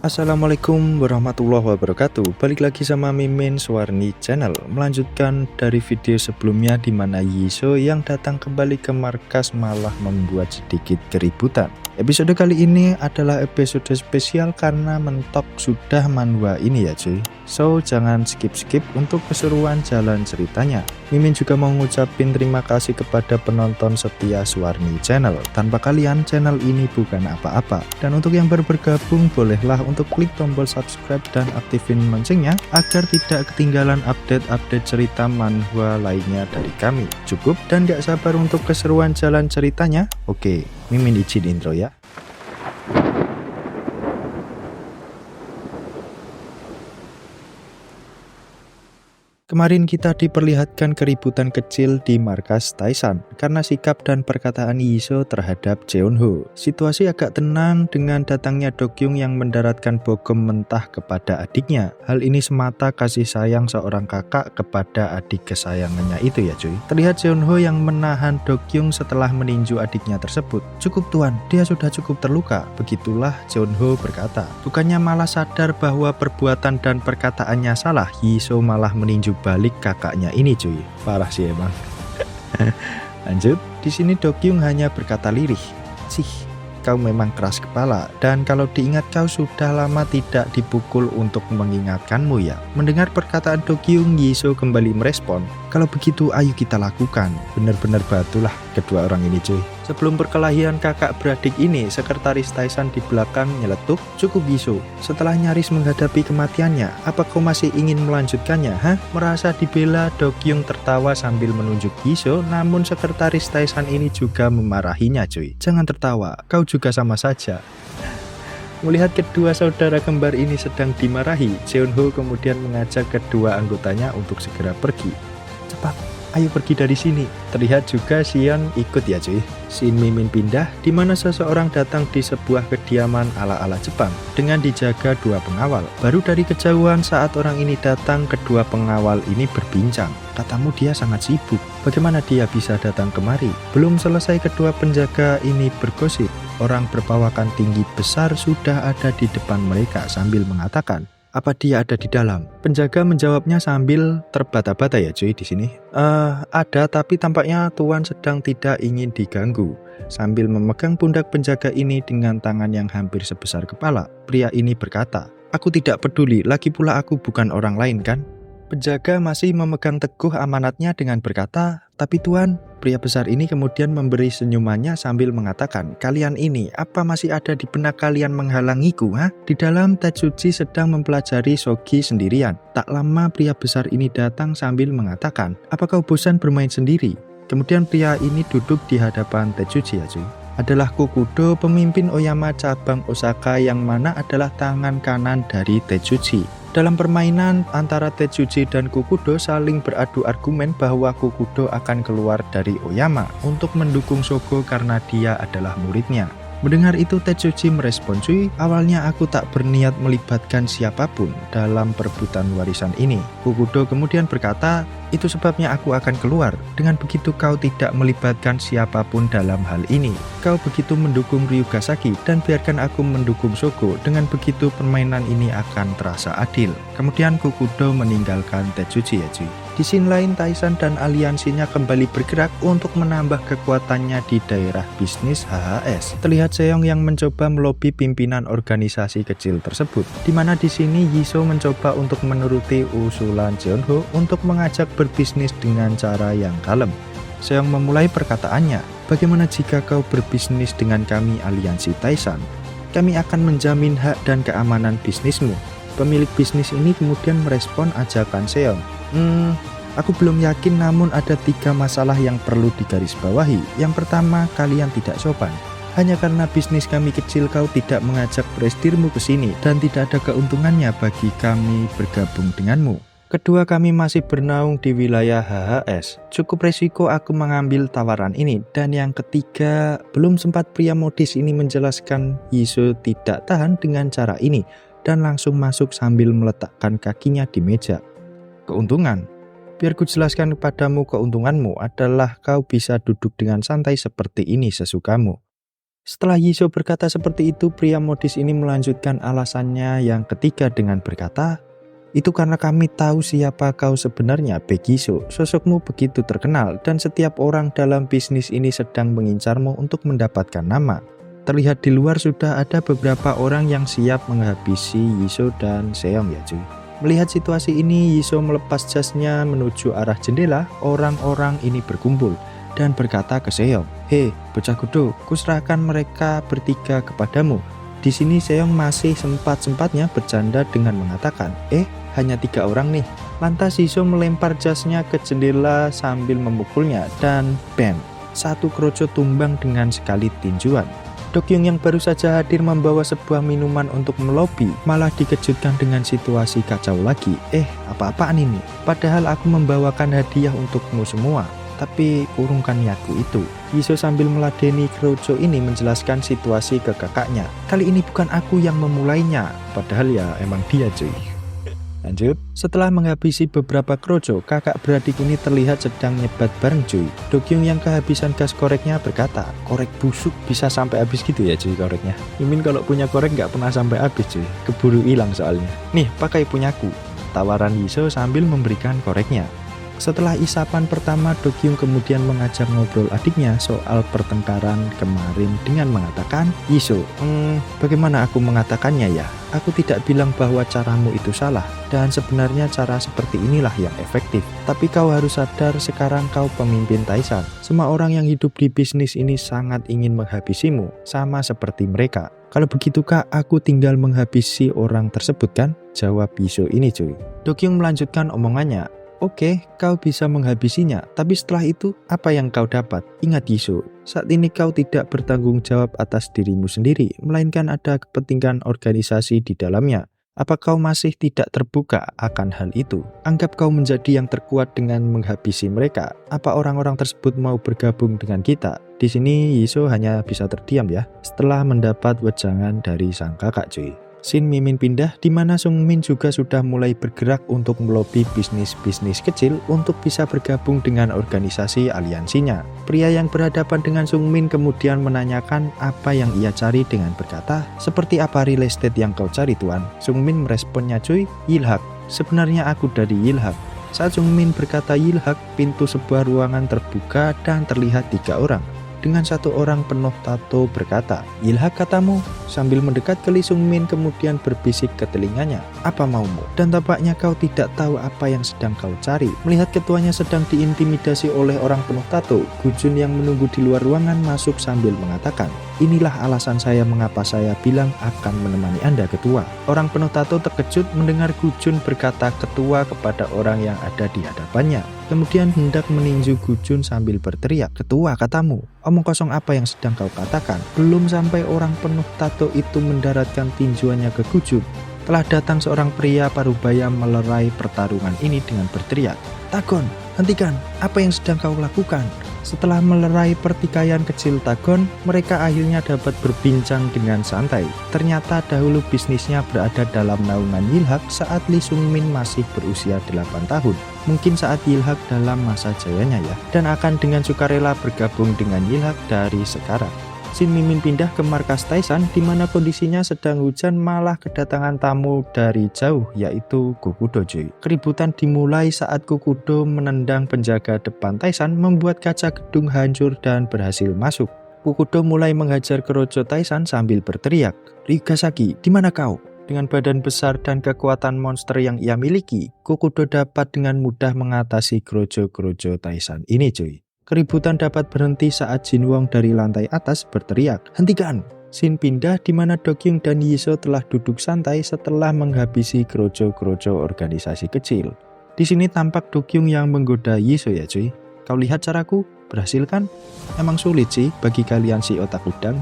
Assalamualaikum warahmatullahi wabarakatuh. Balik lagi sama Mimin Suwarni Channel. Melanjutkan dari video sebelumnya di mana Yisoo yang datang kembali ke markas malah membuat sedikit keributan. Episode kali ini adalah episode spesial karena mentok sudah manhwa ini ya cuy. So jangan skip-skip untuk keseruan jalan ceritanya. Mimin juga mau ngucapin terima kasih kepada penonton setia Suwarni Channel. Tanpa kalian channel ini bukan apa-apa. Dan untuk yang baru bergabung bolehlah untuk klik tombol subscribe dan aktifin loncengnya agar tidak ketinggalan update-update cerita manhwa lainnya dari kami. Cukup dan gak sabar untuk keseruan jalan ceritanya? Oke, Mimin izin intro ya. Kemarin kita diperlihatkan keributan kecil di markas Taishan karena sikap dan perkataan Yisoo terhadap Jeonho. Situasi agak tenang dengan datangnya Dokyung yang mendaratkan bogem mentah kepada adiknya. Hal ini semata kasih sayang seorang kakak kepada adik kesayangannya itu ya cuy. Terlihat Jeonho yang menahan Dokyung setelah meninju adiknya tersebut. Cukup tuan, dia sudah cukup terluka. Begitulah Jeonho berkata. Bukannya malah sadar bahwa perbuatan dan perkataannya salah, Yisoo malah meninju balik kakaknya ini cuy. Parah sih emang. Lanjut, di sini Dokyung hanya berkata lirih, "Cih, kau memang keras kepala dan kalau diingat kau sudah lama tidak dipukul untuk mengingatkanmu ya." Mendengar perkataan Dokyung, Yisoo kembali merespon, "Kalau begitu ayo kita lakukan." Bener-bener batulah kedua orang ini cuy. Sebelum perkelahian kakak beradik ini, sekretaris Taishan di belakang nyeletuk, "Cukup Yisoo, setelah nyaris menghadapi kematiannya, apa kau masih ingin melanjutkannya, hah?" Merasa dibela, Dokyung tertawa sambil menunjuk Yisoo, namun sekretaris Taishan ini juga memarahinya cuy. "Jangan tertawa, kau juga sama saja." Melihat kedua saudara kembar ini sedang dimarahi, Jeonho kemudian mengajak kedua anggotanya untuk segera pergi. "Cepat, ayo pergi dari sini." Terlihat juga Sion ikut ya cuy. Scene Mimin pindah di mana seseorang datang di sebuah kediaman ala-ala Jepang dengan dijaga dua pengawal. Baru dari kejauhan saat orang ini datang, kedua pengawal ini berbincang. "Katamu dia sangat sibuk. Bagaimana dia bisa datang kemari?" Belum selesai kedua penjaga ini bergosip, orang berpawakan tinggi besar sudah ada di depan mereka sambil mengatakan, "Apa dia ada di dalam?" Penjaga menjawabnya sambil terbata-bata ya cuy di sini. Ada, tapi tampaknya tuan sedang tidak ingin diganggu." Sambil memegang pundak penjaga ini dengan tangan yang hampir sebesar kepala, pria ini berkata, "Aku tidak peduli, lagi pula aku bukan orang lain kan?" Penjaga masih memegang teguh amanatnya dengan berkata, "Tapi tuan." Pria besar ini kemudian memberi senyumannya sambil mengatakan, "Kalian ini, apa masih ada di benak kalian menghalangiku, ha?" Di dalam Tetsuji sedang mempelajari Shogi sendirian. Tak lama pria besar ini datang sambil mengatakan, "Apa kau bosan bermain sendiri?" Kemudian pria ini duduk di hadapan Tetsuji ya cuy. Adalah Kokudo, pemimpin Oyama cabang Osaka yang mana adalah tangan kanan dari Tetsuji. Dalam permainan antara Tetsuji dan Kokudo saling beradu argumen bahwa Kokudo akan keluar dari Oyama untuk mendukung Shogo karena dia adalah muridnya. Mendengar itu Tetsuji merespon, "Cuy, awalnya aku tak berniat melibatkan siapapun dalam perebutan warisan ini." Kokudo kemudian berkata, "Itu sebabnya aku akan keluar. Dengan begitu kau tidak melibatkan siapapun dalam hal ini. Kau begitu mendukung Ryugasaki dan biarkan aku mendukung Shogo. Dengan begitu permainan ini akan terasa adil." Kemudian Kokudo meninggalkan Tetsuji ya cuy. Di scene lain, Taishan dan aliansinya kembali bergerak untuk menambah kekuatannya di daerah bisnis HHS. Terlihat Seong yang mencoba melobi pimpinan organisasi kecil tersebut, di mana di sini Yisoo mencoba untuk menuruti usulan Jeonho untuk mengajak berbisnis dengan cara yang kalem. Seong memulai perkataannya, "Bagaimana jika kau berbisnis dengan kami aliansi Taishan? Kami akan menjamin hak dan keamanan bisnismu." Pemilik bisnis ini kemudian merespon ajakan Seong. Aku belum yakin, namun ada 3 masalah yang perlu digarisbawahi. Yang pertama, kalian tidak sopan. Hanya karena bisnis kami kecil kau tidak mengajak prestirmu ke sini dan tidak ada keuntungannya bagi kami bergabung denganmu. Kedua, kami masih bernaung di wilayah HHS. Cukup resiko aku mengambil tawaran ini. Dan yang ketiga, belum sempat pria modis ini menjelaskan, Yisoo tidak tahan dengan cara ini dan langsung masuk sambil meletakkan kakinya di meja. "Keuntungan? Biar ku jelaskan kepadamu, keuntunganmu adalah kau bisa duduk dengan santai seperti ini sesukamu." Setelah Yisho berkata seperti itu, pria modis ini melanjutkan alasannya yang ketiga dengan berkata, "Itu karena kami tahu siapa kau sebenarnya, Begiso. Sosokmu begitu terkenal dan setiap orang dalam bisnis ini sedang mengincarmu untuk mendapatkan nama. Terlihat di luar sudah ada beberapa orang yang siap menghabisi Yisho dan Seong ya cuy." Melihat situasi ini, Yisho melepas jasnya menuju arah jendela. Orang-orang ini berkumpul dan berkata ke Seong, "Hei, bocah kudo, kuserahkan mereka bertiga kepadamu." Di sini Seong masih sempat-sempatnya bercanda dengan mengatakan, hanya 3 orang nih." Lantas Yisho melempar jasnya ke jendela sambil memukulnya dan bam, satu kroco tumbang dengan sekali tinjuan. Dokyung yang baru saja hadir membawa sebuah minuman untuk melobi malah dikejutkan dengan situasi kacau lagi. Apa-apaan ini? Padahal aku membawakan hadiah untukmu semua. Tapi urungkan niatku itu. Yisho sambil meladeni kroco ini menjelaskan situasi ke kakaknya. Kali ini bukan aku yang memulainya. Padahal ya emang dia cuy. Lanjut. Setelah menghabisi beberapa kroco, kakak beradik ini terlihat sedang nyebat bareng cuy. Dokyung yang kehabisan gas koreknya berkata, "Korek busuk bisa sampai habis gitu ya cuy koreknya. Mimin kalau punya korek nggak pernah sampai habis cuy. Keburu hilang soalnya. Nih pakai punyaku." Tawaran Yisho sambil memberikan koreknya. Setelah isapan pertama, Dokyung kemudian mengajak ngobrol adiknya soal pertengkaran kemarin dengan mengatakan, "Yisho, bagaimana aku mengatakannya ya? Aku tidak bilang bahwa caramu itu salah, dan sebenarnya cara seperti inilah yang efektif. Tapi kau harus sadar sekarang kau pemimpin Taishan. Semua orang yang hidup di bisnis ini sangat ingin menghabisimu, sama seperti mereka. Kalau begitu kak, aku tinggal menghabisi orang tersebut kan?" Jawab Yisho ini cuy. Dokyung melanjutkan omongannya, "Oke, kau bisa menghabisinya, tapi setelah itu, apa yang kau dapat? Ingat Yisho, saat ini kau tidak bertanggung jawab atas dirimu sendiri, melainkan ada kepentingan organisasi di dalamnya. Apa kau masih tidak terbuka akan hal itu? Anggap kau menjadi yang terkuat dengan menghabisi mereka. Apa orang-orang tersebut mau bergabung dengan kita?" Di sini Yisho hanya bisa terdiam ya, setelah mendapat wejangan dari sang kakak cuy. Scene Mimin pindah di mana Sungmin juga sudah mulai bergerak untuk melobi bisnis-bisnis kecil untuk bisa bergabung dengan organisasi aliansinya. Pria yang berhadapan dengan Sungmin kemudian menanyakan apa yang ia cari dengan berkata, "Seperti apa real estate yang kau cari tuan?" Sungmin meresponnya, "Cuy, Yilhak. Sebenarnya aku dari Yilhak." Saat Sungmin berkata Yilhak, pintu sebuah ruangan terbuka dan terlihat 3 orang. Dengan satu orang penuh tato berkata, "Yilhak katamu?" Sambil mendekat ke Lee Sungmin kemudian berbisik ke telinganya, "Apa maumu? Dan tampaknya kau tidak tahu apa yang sedang kau cari." Melihat ketuanya sedang diintimidasi oleh orang penuh tato, Gujun yang menunggu di luar ruangan masuk sambil mengatakan, "Inilah alasan saya mengapa saya bilang akan menemani Anda ketua." Orang penuh tato terkejut mendengar Gujun berkata ketua kepada orang yang ada di hadapannya. Kemudian hendak meninju Gujun sambil berteriak, "Ketua katamu? Omong kosong apa yang sedang kau katakan?" Belum sampai orang penuh tato itu mendaratkan tinjuannya ke Gujun, telah datang seorang pria parubaya melerai pertarungan ini dengan berteriak, "Tagon, hentikan, apa yang sedang kau lakukan?" Setelah melerai pertikaian kecil Tagon, mereka akhirnya dapat berbincang dengan santai. Ternyata dahulu bisnisnya berada dalam naungan Yilhak saat Lee Sungmin masih berusia 8 tahun. Mungkin saat Yilhak dalam masa jayanya ya, dan akan dengan sukarela bergabung dengan Yilhak dari sekarang. Shin Mimin pindah ke markas Taishan di mana kondisinya sedang hujan malah kedatangan tamu dari jauh yaitu Gokudo cuy. Keributan dimulai saat Gokudo menendang penjaga depan Taishan membuat kaca gedung hancur dan berhasil masuk. Gokudo mulai menghajar keroco Taishan sambil berteriak, "Ryugasaki, di mana kau?" Dengan badan besar dan kekuatan monster yang ia miliki, Gokudo dapat dengan mudah mengatasi kroco-kroco Taishan ini cuy. Keributan dapat berhenti saat Jin Wong dari lantai atas berteriak, "Hentikan!" Scene pindah di mana Dokyung dan Yisho telah duduk santai setelah menghabisi kroco-kroco organisasi kecil. Di sini tampak Dokyung yang menggoda Yisho ya cuy. "Kau lihat caraku? Berhasil kan? Emang sulit sih bagi kalian si otak udang."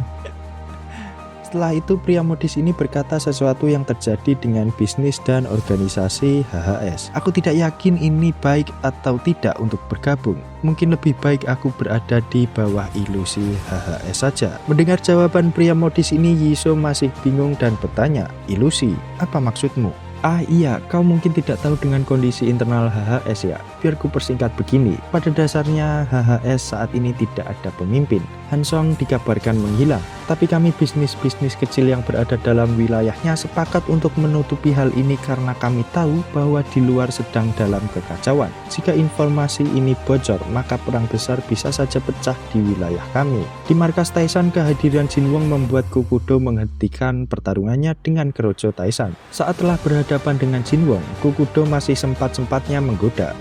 Setelah itu pria modis ini berkata sesuatu yang terjadi dengan bisnis dan organisasi HHS. "Aku tidak yakin ini baik atau tidak untuk bergabung. Mungkin lebih baik aku berada di bawah ilusi HHS saja." Mendengar jawaban pria modis ini, Yisho masih bingung dan bertanya, "Ilusi? Apa maksudmu?" "Ah iya, kau mungkin tidak tahu dengan kondisi internal HHS ya. biar ku persingkat begini. Pada dasarnya HHS saat ini tidak ada pemimpin. Hansong dikabarkan menghilang, tapi kami bisnis-bisnis kecil yang berada dalam wilayahnya sepakat untuk menutupi hal ini karena kami tahu bahwa di luar sedang dalam kekacauan. Jika informasi ini bocor, maka perang besar bisa saja pecah di wilayah kami. Di markas Taishan, kehadiran Jinwon membuat Kukudo menghentikan pertarungannya dengan Kerojo Taishan. Saat telah berhadapan dengan Jinwon, Kukudo masih sempat-sempatnya menggoda.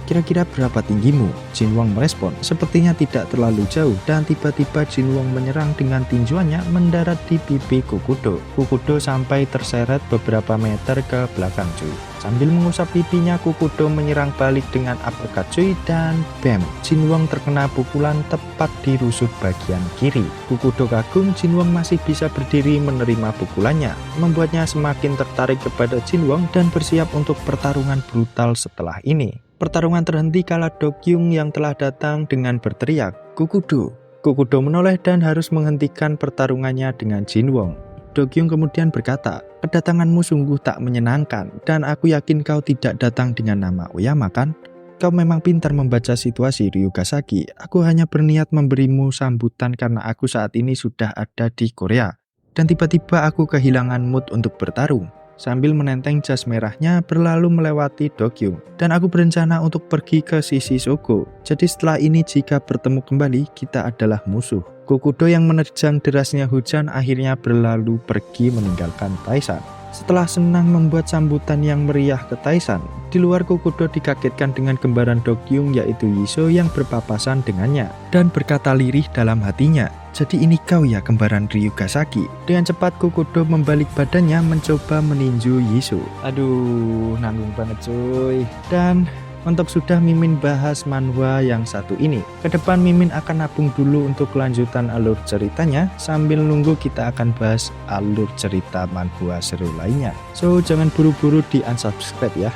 Kira-kira berapa tinggimu? Jinwon merespon, sepertinya tidak terlalu jauh, dan tiba-tiba Jinwon menyerang dengan tinjuannya mendarat di pipi Kukudo. Kukudo sampai terseret beberapa meter ke belakang cuy. Sambil mengusap pipinya, Kukudo menyerang balik dengan uppercut cuy, dan bam, Jinwon terkena pukulan tepat di rusuk bagian kiri. Kukudo kagum, Jinwon masih bisa berdiri menerima pukulannya, membuatnya semakin tertarik kepada Jinwon dan bersiap untuk pertarungan brutal setelah ini. Pertarungan terhenti kala Dokyung yang telah datang dengan berteriak, "Kukudo!" Kukudo menoleh dan harus menghentikan pertarungannya dengan Jinwon. Dokyung kemudian berkata, "Kedatanganmu sungguh tak menyenangkan, dan aku yakin kau tidak datang dengan nama Oyama kan? Kau memang pintar membaca situasi, Ryugasaki. Aku hanya berniat memberimu sambutan karena aku saat ini sudah ada di Korea. Dan tiba-tiba aku kehilangan mood untuk bertarung." Sambil menenteng jas merahnya berlalu melewati Dokyung. "Dan aku berencana untuk pergi ke sisi Sogo. Jadi setelah ini jika bertemu kembali, kita adalah musuh." Kukudo yang menerjang derasnya hujan akhirnya berlalu pergi meninggalkan Taishan. Setelah senang membuat sambutan yang meriah ke Taishan, di luar Kukudo dikagetkan dengan kembaran Dokyung yaitu Yiso yang berpapasan dengannya dan berkata lirih dalam hatinya, "Jadi ini kau ya kembaran Ryugasaki?" Dengan cepat Kukudo membalik badannya mencoba meninju Yiso. Aduh, nanggung banget cuy. Dan untuk sudah Mimin bahas manhwa yang satu ini. Kedepan Mimin akan nabung dulu untuk kelanjutan alur ceritanya, sambil nunggu kita akan bahas alur cerita manhwa seru lainnya. So, jangan buru-buru di unsubscribe ya.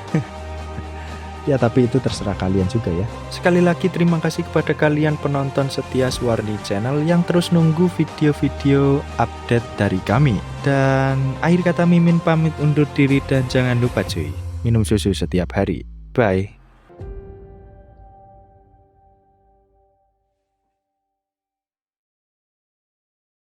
Ya, tapi itu terserah kalian juga ya. Sekali lagi terima kasih kepada kalian penonton setia Suwarni Channel yang terus nunggu video-video update dari kami. Dan akhir kata Mimin pamit undur diri dan jangan lupa cuy, minum susu setiap hari. Bye.